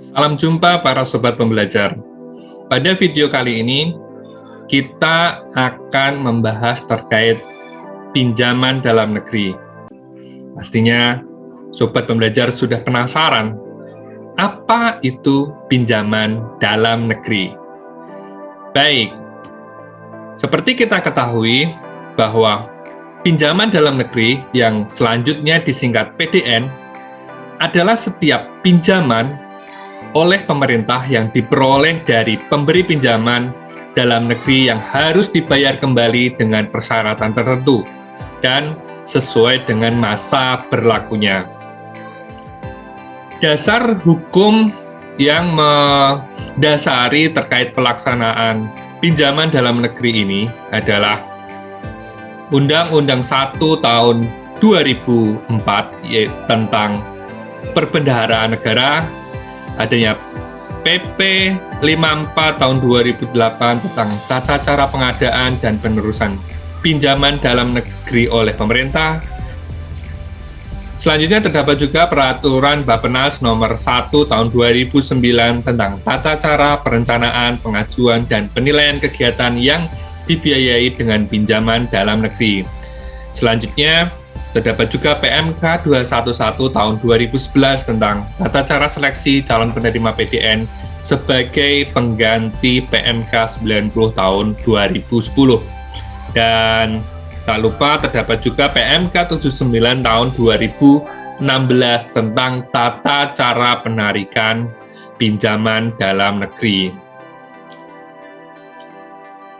Salam jumpa para sobat pembelajar. Pada video kali ini, kita akan membahas terkait pinjaman dalam negeri. Pastinya, sobat pembelajar sudah penasaran, apa itu pinjaman dalam negeri? Baik, seperti kita ketahui bahwa pinjaman dalam negeri yang selanjutnya disingkat PDN adalah setiap pinjaman oleh pemerintah yang diperoleh dari pemberi pinjaman dalam negeri yang harus dibayar kembali dengan persyaratan tertentu dan sesuai dengan masa berlakunya. Dasar hukum yang mendasari terkait pelaksanaan pinjaman dalam negeri ini adalah Undang-Undang 1 tahun 2004 tentang Perbendaharaan Negara, adanya PP 54 tahun 2008 tentang tata cara pengadaan dan penerusan pinjaman dalam negeri oleh pemerintah. Selanjutnya terdapat juga Peraturan Bappenas nomor 1 tahun 2009 tentang tata cara perencanaan, pengajuan, dan penilaian kegiatan yang dibiayai dengan pinjaman dalam negeri. Selanjutnya terdapat juga PMK 211 tahun 2011 tentang tata cara seleksi calon penerima PDN sebagai pengganti PMK 90 tahun 2010. Dan tak lupa terdapat juga PMK 79 tahun 2016 tentang tata cara penarikan pinjaman dalam negeri.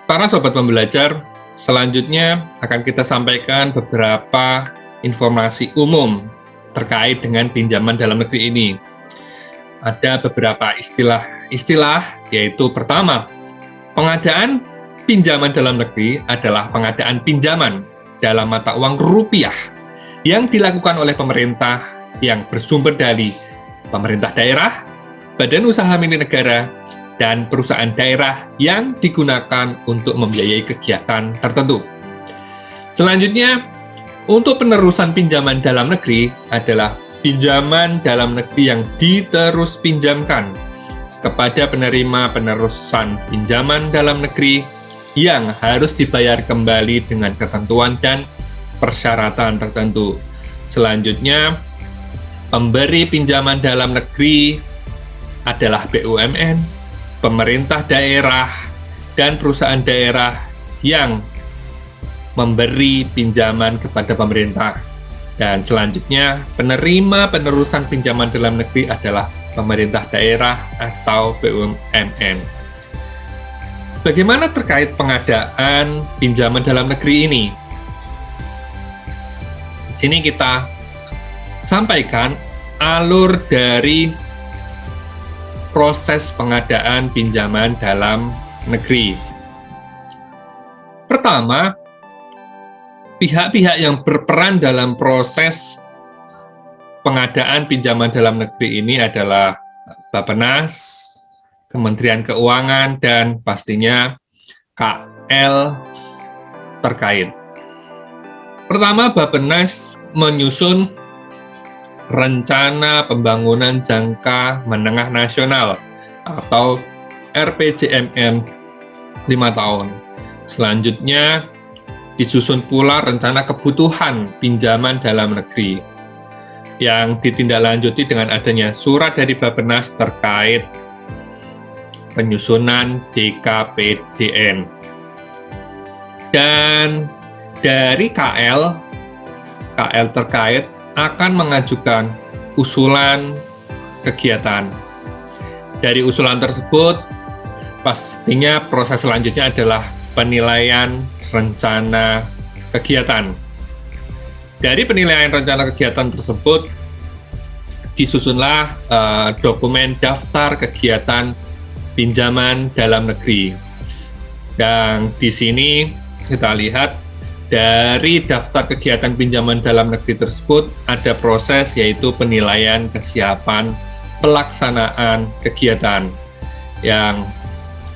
Para sobat pembelajar, selanjutnya akan kita sampaikan beberapa informasi umum terkait dengan pinjaman dalam negeri ini. Ada beberapa istilah, yaitu pertama, pengadaan pinjaman dalam negeri adalah pengadaan pinjaman dalam mata uang rupiah yang dilakukan oleh pemerintah yang bersumber dari pemerintah daerah, badan usaha milik negara, dan perusahaan daerah yang digunakan untuk membiayai kegiatan tertentu. Selanjutnya, untuk penerusan pinjaman dalam negeri adalah pinjaman dalam negeri yang diterus pinjamkan kepada penerima penerusan pinjaman dalam negeri yang harus dibayar kembali dengan ketentuan dan persyaratan tertentu. Selanjutnya, pemberi pinjaman dalam negeri adalah BUMN, pemerintah daerah, dan perusahaan daerah yang memberi pinjaman kepada pemerintah. Dan selanjutnya, penerima penerusan pinjaman dalam negeri adalah pemerintah daerah atau BUMN. Bagaimana terkait pengadaan pinjaman dalam negeri ini? Di sini kita sampaikan alur dari proses pengadaan pinjaman dalam negeri. Pertama, pihak-pihak yang berperan dalam proses pengadaan pinjaman dalam negeri ini adalah Bappenas, Kementerian Keuangan, dan pastinya KL terkait. Pertama, Bappenas menyusun Rencana Pembangunan Jangka Menengah Nasional atau RPJMN 5 tahun. Selanjutnya disusun pula Rencana Kebutuhan Pinjaman Dalam Negeri yang ditindaklanjuti dengan adanya surat dari Bappenas terkait penyusunan DKPDN. Dan dari KL terkait akan mengajukan usulan kegiatan. Dari usulan tersebut, pastinya proses selanjutnya adalah penilaian rencana kegiatan. Dari penilaian rencana kegiatan tersebut, disusunlah dokumen daftar kegiatan pinjaman dalam negeri. Dan di sini kita lihat dari daftar kegiatan pinjaman dalam negeri tersebut ada proses yaitu penilaian kesiapan pelaksanaan kegiatan yang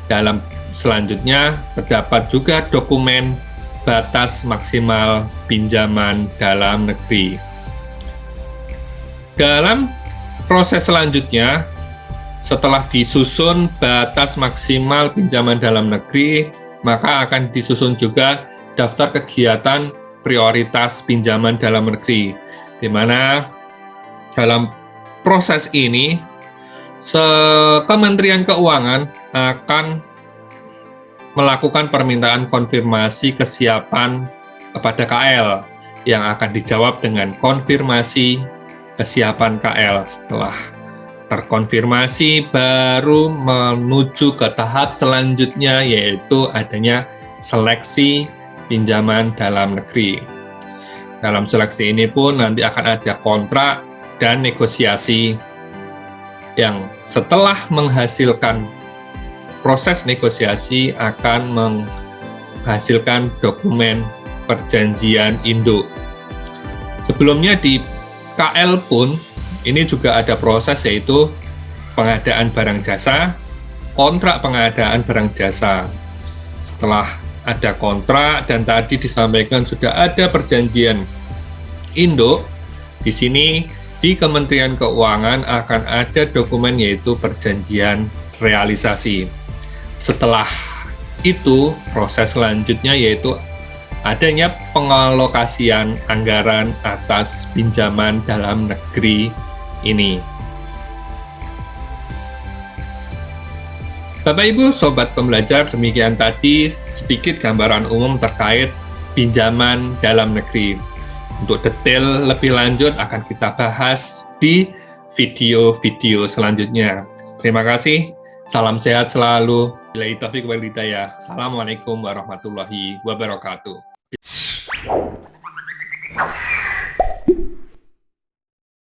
dalam selanjutnya terdapat juga dokumen batas maksimal pinjaman dalam negeri. Dalam proses selanjutnya Setelah disusun batas maksimal pinjaman dalam negeri, maka akan disusun juga daftar kegiatan prioritas pinjaman dalam negeri, di mana dalam proses ini Kementerian Keuangan akan melakukan permintaan konfirmasi kesiapan kepada KL yang akan dijawab dengan konfirmasi kesiapan KL. Setelah terkonfirmasi baru menuju ke tahap selanjutnya, yaitu adanya seleksi pinjaman dalam negeri. Dalam seleksi ini pun nanti akan ada kontrak dan negosiasi yang setelah menghasilkan proses negosiasi akan menghasilkan dokumen perjanjian induk. Sebelumnya di KL pun ini juga ada proses, yaitu pengadaan barang jasa, kontrak pengadaan barang jasa. Setelah ada kontrak dan tadi disampaikan sudah ada perjanjian induk, di sini di Kementerian Keuangan akan ada dokumen, yaitu perjanjian realisasi. Setelah itu, proses selanjutnya yaitu adanya pengalokasian anggaran atas pinjaman dalam negeri ini. Bapak Ibu Sobat Pembelajar, demikian tadi sedikit gambaran umum terkait pinjaman dalam negeri. Untuk detail lebih lanjut akan kita bahas di video-video selanjutnya. Terima kasih, salam sehat selalu. Billahi taufiq wal hidayah. Assalamualaikum warahmatullahi wabarakatuh.